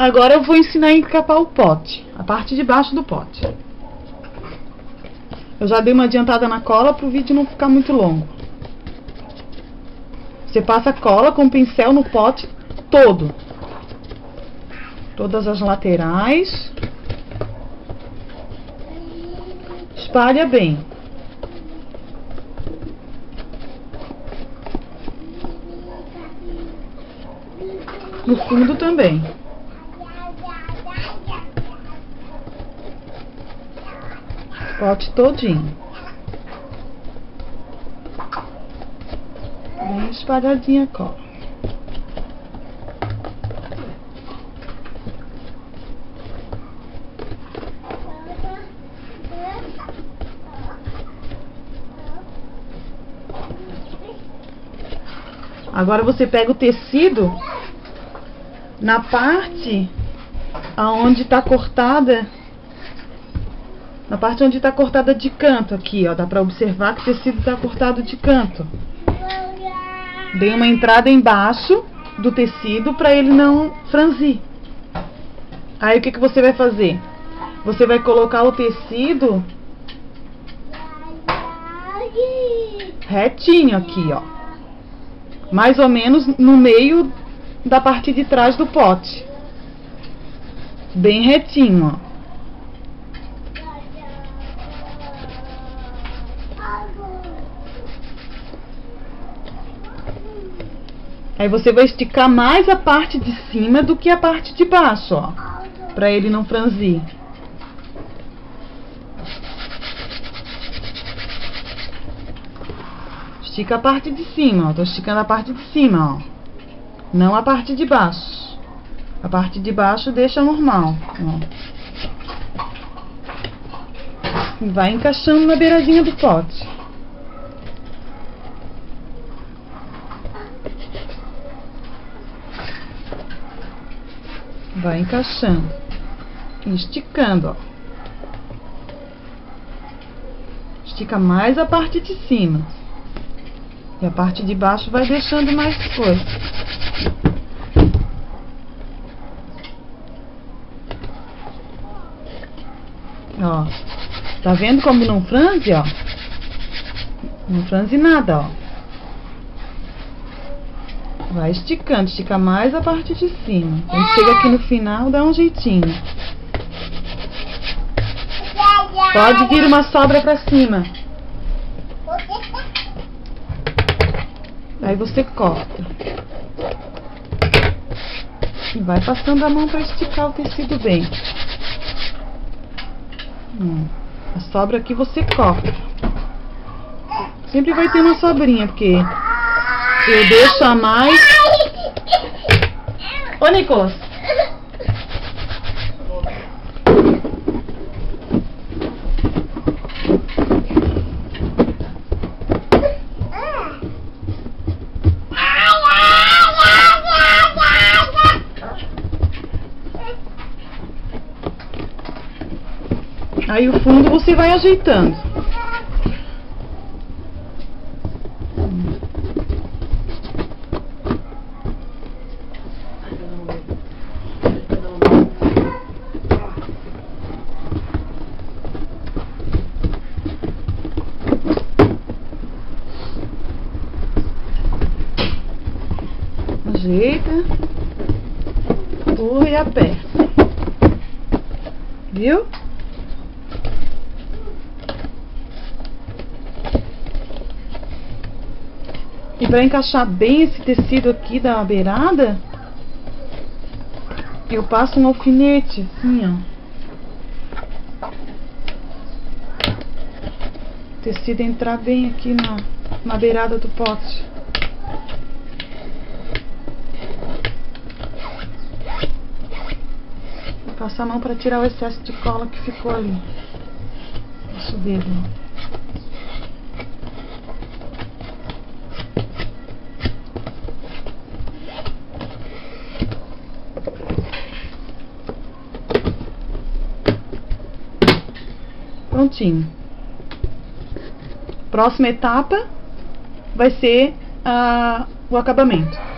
Agora eu vou ensinar a encapar o pote, a parte de baixo do pote. Eu já dei uma adiantada na cola para o vídeo não ficar muito longo. Você passa cola com o pincel no pote todo. Todas as laterais. Espalha bem. No fundo também. Pote todinho. Bem espalhadinha a cola. Agora você pega o tecido na parte aonde tá cortada. Na parte onde está cortada de canto aqui, ó, dá pra observar que o tecido está cortado de canto. Dei uma entrada embaixo do tecido para ele não franzir. Aí o que você vai fazer? Você vai colocar o tecido retinho aqui, ó. Mais ou menos no meio da parte de trás do pote. Bem retinho, ó. Aí você vai esticar mais a parte de cima do que a parte de baixo, ó. Pra ele não franzir. Estica a parte de cima, ó. Tô esticando a parte de cima, ó. Não a parte de baixo. A parte de baixo deixa normal, ó. E vai encaixando na beiradinha do pote. Vai encaixando e esticando, ó. Estica mais a parte de cima. E a parte de baixo vai deixando mais coisa. Ó. Tá vendo como não franze, ó? Não franze nada, ó. Vai esticando, estica mais a parte de cima. Quando chega aqui no final, dá um jeitinho. Pode vir uma sobra pra cima. Aí você corta. E vai passando a mão pra esticar o tecido bem. A sobra aqui você corta. Sempre vai ter uma sobrinha, porque eu deixo a mais. Ô, Nicolas. Aí o fundo você vai ajeitando. Ajeita, empurra e aperta. Viu? E para encaixar bem esse tecido aqui da beirada, eu passo um alfinete, assim, ó. O tecido entrar bem aqui na beirada do pote. Vou passar a mão para tirar o excesso de cola que ficou ali. Deixa eu ver, ó. Prontinho. Próxima etapa vai ser o acabamento.